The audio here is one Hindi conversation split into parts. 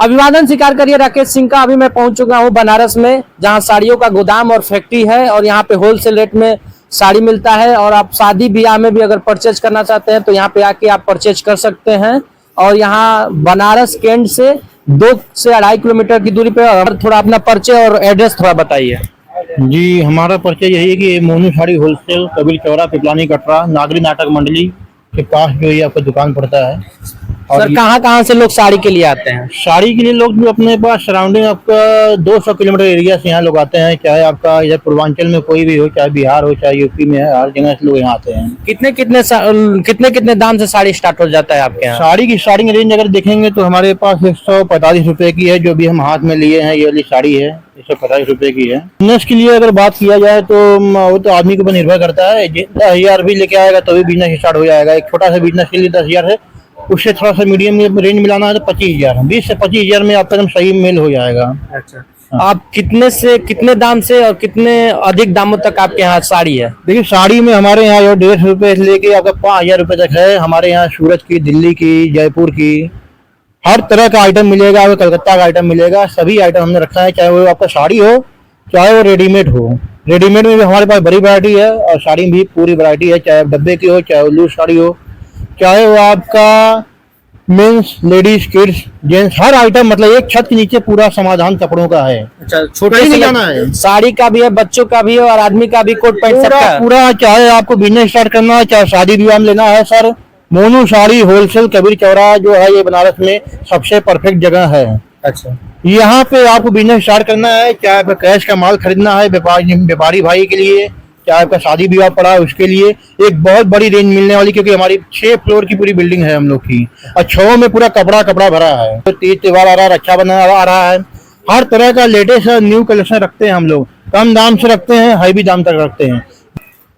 अभिवादन स्वीकार करिए राकेश सिंह का। अभी मैं पहुंच चुका हूं बनारस में, जहां साड़ियों का गोदाम और फैक्ट्री है और यहां पे होलसेल रेट में साड़ी मिलता है। और आप शादी ब्याह में भी अगर परचेज करना चाहते हैं तो यहां पे आके आप परचेज कर सकते हैं। और यहां बनारस कैंट से 2 से 2.5 किलोमीटर की दूरी पे। और थोड़ा अपना परिचय और एड्रेस थोड़ा बताइए। जी, हमारा परिचय यही है कि मोनू साड़ी होलसेल, कबीर चौरा, पिपलानी कटरा, नागरी नाटक मंडली के पास जो ये आपका दुकान पड़ता है। और सर कहाँ से लोग साड़ी के लिए आते हैं? साड़ी के लिए लोग जो अपने पास सराउंडिंग आपका 200 किलोमीटर एरिया से यहाँ लोग आते हैं। चाहे आपका इधर पूर्वांचल में कोई भी हो, चाहे बिहार हो, चाहे यूपी में है, हर जगह से लोग यहाँ आते हैं। कितने दाम से साड़ी स्टार्ट हो जाता है आपके यहाँ? साड़ी की स्टार्टिंग रेंज अगर देखेंगे तो हमारे पास 145 रुपए की है, जो भी हम हाथ में लिए हैं। ये वाली साड़ी है 145 रुपए की है। बिजनेस के लिए अगर बात किया जाए तो वो तो आदमी के ऊपर निर्भर करता है। 10,000 भी लेके आएगा तो भी बिजनेस स्टार्ट हो जाएगा। एक छोटा सा बिजनेस के लिए 10,000 है, उससे थोड़ा सा मीडियम रेंज मिलाना है तो 25,000, 20 से 25,000 में आपका एकदम सही मेल हो जाएगा। अच्छा, आप कितने दाम से और कितने अधिक दामों तक आपके यहाँ साड़ी है? देखिए, साड़ी में हमारे यहाँ 150 रुपए से लेके आपका 5,000 रुपए तक है। हमारे यहाँ सूरत की, दिल्ली की, जयपुर की हर तरह का आइटम मिलेगा। आपको कलकत्ता का आइटम मिलेगा। सभी आइटम हमने रखा है, चाहे वो आपका साड़ी हो चाहे वो रेडीमेड हो। रेडीमेड में भी हमारे पास बड़ी वैरायटी है और साड़ी में भी पूरी वैरायटी है। चाहे डब्बे की हो, चाहे वो लूज साड़ी हो, चाहे वो आपका मेंस, लेडीज, किड्स, जेंट्स, हर आइटम, मतलब एक छत के नीचे पूरा समाधान कपड़ों का है। अच्छा, छोटे कहीं से नहीं जाना है। साड़ी का भी है, बच्चों का भी है और आदमी का भी, कोट पैंट सबका है। पूरा चाहे आपको बिजनेस स्टार्ट करना है, चाहे शादी विवाह में लेना है, सर मोनू साड़ी होलसेल कबीर चौरा जो है ये बनारस में सबसे परफेक्ट जगह है। अच्छा, यहाँ पे आपको बिजनेस स्टार्ट करना है, चाहे आपका कैश का माल खरीदना है व्यापारी भाई के लिए, चाहे आपका शादी विवाह पड़ा है उसके लिए, एक बहुत बड़ी रेंज मिलने वाली। क्योंकि हमारी 6 फ्लोर की पूरी बिल्डिंग है हम लोग की और 6 में पूरा कपड़ा भरा है। तो तीज त्योहार आ रहा है, रक्षाबंधन आ रहा है, हर तरह का लेटेस्ट न्यू कलेक्शन रखते हैं हम लोग। कम दाम से रखते हैं, हाई दाम तक रखते हैं।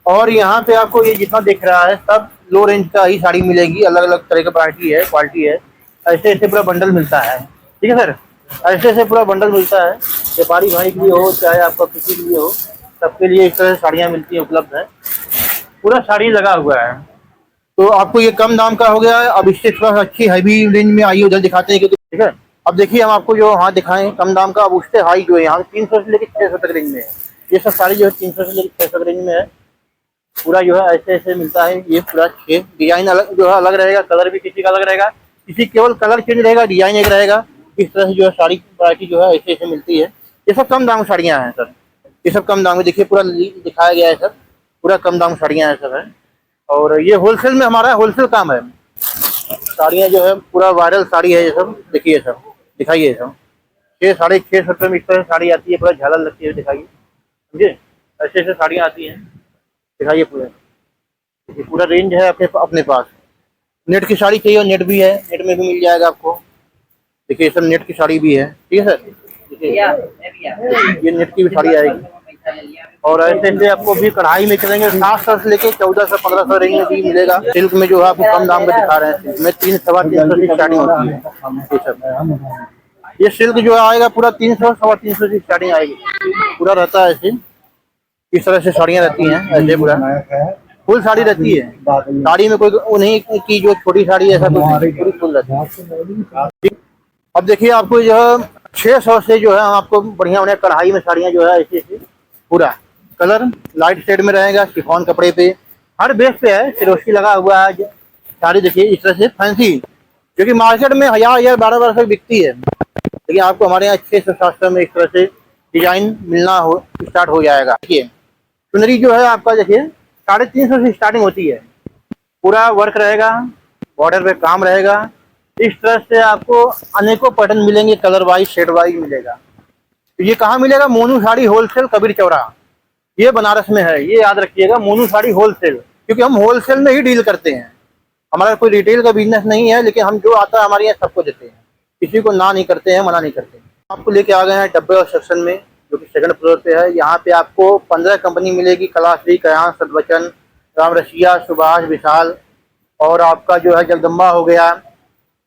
और यहाँ पे आपको ये जितना दिख रहा है सब लो रेंज का ही साड़ी मिलेगी। अलग अलग तरह का वैरायटी है, क्वालिटी है। ऐसे ऐसे पूरा बंडल मिलता है। ठीक है सर, ऐसे ऐसे पूरा बंडल मिलता है। व्यापारी भाई के लिए हो, चाहे आपका किसी के लिए हो, सबके लिए इस तरह से साड़ियाँ मिलती हैं, उपलब्ध है। पूरा साड़ी लगा हुआ है। तो आपको ये कम दाम का हो गया है। अब इससे थोड़ा अच्छी हैवी रेंज में आइए, उधर दिखाते हैं। क्योंकि ठीक है, अब देखिए हम आपको जो वहाँ दिखाएं कम दाम का, अब उससे हाई जो है यहाँ 300 से लेकर 600 तक रेंज में है। ये सब साड़ी जो है 300 से लेकर 600 रेंज में है। पूरा जो है ऐसे ऐसे मिलता है। ये पूरा 6 डिजाइन अलग जो है अलग रहेगा, कलर भी किसी का अलग रहेगा, किसी केवल कलर चेंज रहेगा, डिजाइन एक रहेगा। इस तरह से जो है साड़ी की वैरायटी जो है ऐसे ऐसे मिलती है। ये सब कम दाम साड़ियाँ हैं सर, ये सब कम दाम में। देखिए पूरा दिखाया गया है सर, पूरा कम दाम साड़ियाँ हैं सब है। और ये होलसेल में हमारा होलसेल काम है। साड़ियाँ जो है पूरा वायरल साड़ी है ये सब। देखिए सब, दिखाइए सब 6 साढ़े 6 रुपये में इस तरह साड़ी आती है। पूरा झालर लगती है, दिखाइए, समझे, ऐसे ऐसे साड़ियाँ आती हैं। दिखाइए पूरा रेंज है अपने पास। नेट की साड़ी चाहिए, नेट भी है, नेट में भी मिल जाएगा आपको। देखिए सब नेट की साड़ी भी है। ठीक है सर, ये नेट की भी साड़ी आएगी। और ऐसे ऐसे आपको भी कढ़ाई में चलेंगे 700 से लेके 1400 1500 रेंज में भी मिलेगा। सिल्क में जो है आपको कम दाम में दिखा रहे हैं, इसमें 300-350 से स्टार्टिंग होती है। ये सब, ये सिल्क जो आएगा पूरा 300-350 से स्टार्टिंग आएगी। पूरा रहता है ऐसे, इस तरह से साड़ियाँ रहती हैं। ऐसे पूरा फुल साड़ी रहती है। साड़ी में कोई वो नहीं कि जो छोटी साड़ी ऐसा कुछ नहीं, पूरी फुल रहती है। अब देखिए आपको जो है 600 से जो है आपको बढ़िया बढ़िया कढ़ाई में साड़ियाँ जो है ऐसे ऐसे पूरा कलर लाइट शेड में रहेगा। शिफॉन कपड़े पे हर बेस पे है, सिरोस्की लगा हुआ है साड़ी। देखिए इस तरह से फैंसी, जो कि मार्केट में 1000 1200 बिकती है, लेकिन आपको हमारे यहाँ 600-700 में इस तरह से डिजाइन मिलना हो स्टार्ट हो जाएगा। देखिए चुनरी जो है आपका देखिए 350 से स्टार्टिंग होती है। पूरा वर्क रहेगा, बॉर्डर पे काम रहेगा। इस तरह से आपको अनेकों पैटर्न मिलेंगे, कलर वाइज शेड वाइज मिलेगा। तो ये कहाँ मिलेगा? मोनू साड़ी होलसेल कबीर चौरा, ये बनारस में है। ये याद रखिएगा, मोनू साड़ी होलसेल, क्योंकि हम होलसेल में ही डील करते हैं। हमारा कोई रिटेल का बिजनेस नहीं है, लेकिन हम जो आता है हमारे यहाँ सबको देते हैं, किसी को ना नहीं करते हैं, मना नहीं करते हैं। आपको लेके आ गए हैं डब्बे और सेक्शन में, जो कि 2nd फ्लोर पे है। यहाँ पे आपको 15 कंपनी मिलेगी। कलाश्री, कयान, सदवचन, राम रसिया, सुभाष, विशाल, और आपका जो है जगदम्बा हो गया।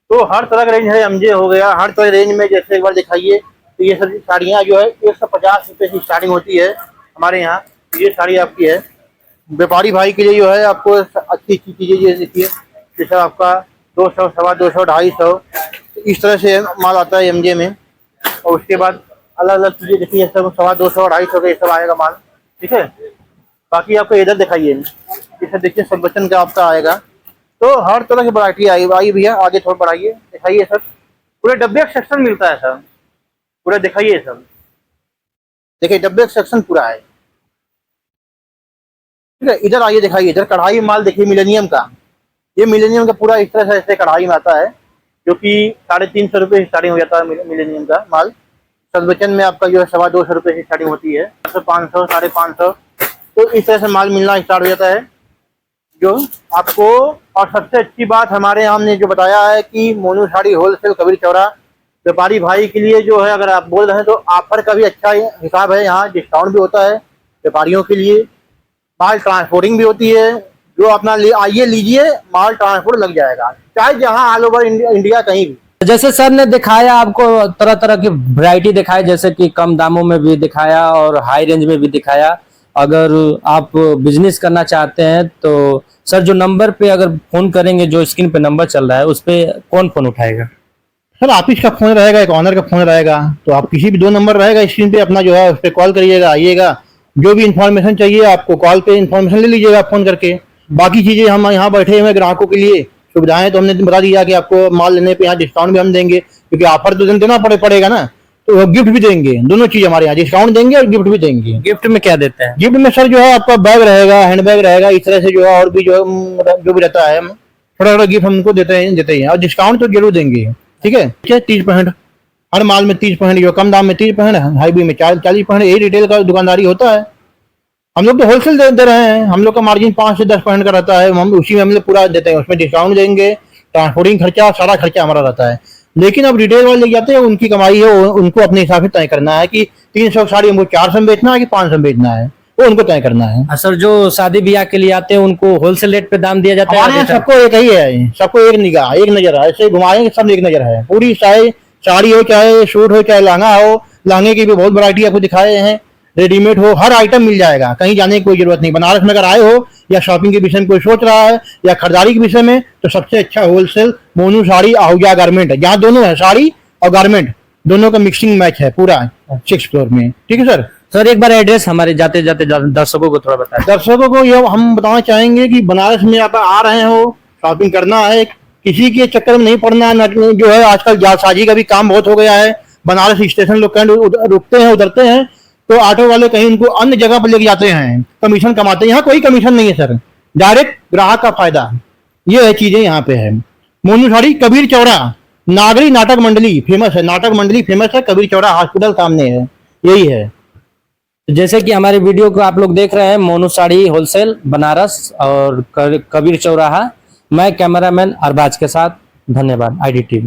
तो हर तरह का रेंज है, एमजे हो गया। हर तरह रेंज में जैसे एक बार दिखाइए। तो ये सब साड़ियाँ जो है 150 रुपये से स्टार्टिंग होती है हमारे यहाँ। ये साड़ी आपकी है। व्यापारी भाई के लिए जो है आपको अच्छी अच्छी चीज़ें ये देखिए, जैसे आपका 200, 250, 250, 250 इस तरह से माल आता है एमजे में। और उसके बाद अलग अलग चीजें देखिए, सब 250 250 का ये सब आएगा माल, ठीक है। बाकी आपको इधर दिखाइए, इसे देखिए सबवचन का आपका आएगा। तो हर तरह की वरायटी आई भैया। आगे थोड़ा बढ़ाइए, दिखाइए सर। पूरे डब्बे का सेक्शन मिलता है सर, पूरा दिखाइए सर। देखिए डब्बे का सेक्शन पूरा है, ठीक है। इधर आइए, दिखाइए इधर कढ़ाई माल देखिए मिलेनियम का। ये मिलेनियम का पूरा इस तरह से ऐसे कढ़ाई में आता है, जो कि 350 रुपये से स्टार्टिंग हो जाता है मिलेनियम का माल। सदवचन में आपका जो है 225 रुपये से स्टार्टिंग होती है, 500 550। तो इस तरह से माल मिलना स्टार्ट हो जाता है जो आपको। और सबसे अच्छी बात हमारे यहाँ हमने जो बताया है कि मोनू साड़ी होलसेल कबीर चौरा व्यापारी भाई के लिए जो है, अगर आप बोल रहे हैं तो ऑफर का भी अच्छा हिसाब है। यहाँ डिस्काउंट भी होता है व्यापारियों के लिए, माल ट्रांसपोर्टिंग भी होती है। जो अपना आइए लीजिए, माल ट्रांसपोर्ट लग जाएगा, चाहे जहाँ ऑल ओवर इंडिया कहीं भी। जैसे सर ने दिखाया आपको तरह तरह की वैरायटी दिखाई, जैसे कि कम दामों में भी दिखाया और हाई रेंज में भी दिखाया। अगर आप बिजनेस करना चाहते हैं तो सर जो नंबर पे अगर फोन करेंगे, जो स्क्रीन पे नंबर चल रहा है, उस पे कौन फोन उठाएगा? सर ऑफिस का फोन रहेगा, एक ऑनर का फोन रहेगा। तो आप किसी भी 2 नंबर रहेगा स्क्रीन पे, अपना जो है उस पर कॉल करिएगा, आइएगा। जो भी इन्फॉर्मेशन चाहिए आपको कॉल पे इन्फॉर्मेशन ले लीजिएगा फोन करके। बाकी चीजें हम यहाँ बैठे हुए ग्राहकों के लिए सुविधाएं तो हमने बता दिया कि आपको माल लेने पे यहाँ डिस्काउंट भी हम देंगे, क्योंकि ऑफर तो देना पड़ेगा ना। तो गिफ्ट भी देंगे, दोनों चीज हमारे यहाँ डिस्काउंट देंगे और गिफ्ट भी देंगे। गिफ्ट में क्या देते हैं? गिफ्ट में सर जो है आपका बैग रहेगा, हैंड बैग रहेगा, इस तरह से जो है और भी जो जो भी रहता है, थोड़ा थोड़ा गिफ्ट हमको देते हैं और डिस्काउंट तो जरूर देंगे, ठीक है। 30%, हर माल में 30%, जो कम दाम में 30%, हाईवे में 40%। यही रिटेल का दुकानदारी होता है। हम लोग तो होलसेल दे रहे हैं, हम लोग का मार्जिन 5 से 10% का रहता है। हम उसी में हम लोग पूरा देते हैं, उसमें डिस्काउंट देंगे, ट्रांसपोर्टिंग खर्चा, सारा खर्चा हमारा रहता है। लेकिन अब रिटेल वाले ले जाते हैं, उनकी कमाई है, उनको अपने हिसाब से तय करना है कि 300 की साड़ी हमको 400 में बेचना है कि 500 में बेचना है, वो उनको तय करना है। सर जो शादी ब्याह के लिए आते हैं उनको होलसेल रेट पे दाम दिया जाता है? हमारे यहाँ सबको एक ही है, सबको एक निगाह, एक नजर है, ऐसे घुमाएंगे सब एक नजर है पूरी। चाहे साड़ी हो, चाहे सूट हो, चाहे लहंगा हो, लहंगे की भी बहुत वैरायटी आपको दिखाए हैं। रेडीमेड हो, हर आइटम मिल जाएगा, कहीं जाने की कोई जरूरत नहीं। बनारस में अगर आए हो या शॉपिंग के विषय में कोई सोच रहा है या खरीदारी के विषय में, तो सबसे अच्छा होलसेल मोनू साड़ी आहूजा गारमेंट है, जहाँ दोनों है, साड़ी और गारमेंट दोनों का मिक्सिंग मैच है पूरा 6 फ्लोर में, ठीक है सर। सर एक बार एड्रेस हमारे जाते जाते दर्शकों को थोड़ा बताएं। दर्शकों को ये हम बताना चाहेंगे कि बनारस में आप आ रहे हो, शॉपिंग करना है, किसी के चक्कर में नहीं पड़ना है। जो है आजकल जालसाजी का भी काम बहुत हो गया है। बनारस स्टेशन लोग रुकते हैं, उतरते हैं, तो ऑटो वाले कहीं उनको अन्य जगह पर लेके जाते हैं, कमीशन कमाते हैं। यहाँ कोई कमीशन नहीं है सर, डायरेक्ट ग्राहक का फायदा। ये है चीजें यहाँ पे है। मोनू साड़ी कबीर चौरा, नागरी नाटक मंडली फेमस है, नाटक मंडली फेमस है, कबीर चौरा हॉस्पिटल सामने है, यही है। जैसे कि हमारे वीडियो को आप लोग देख रहे हैं, मोनू साड़ी होलसेल बनारस और कबीर चौराहा। मैं कैमरामैन अरबाज के साथ, धन्यवाद IDTV।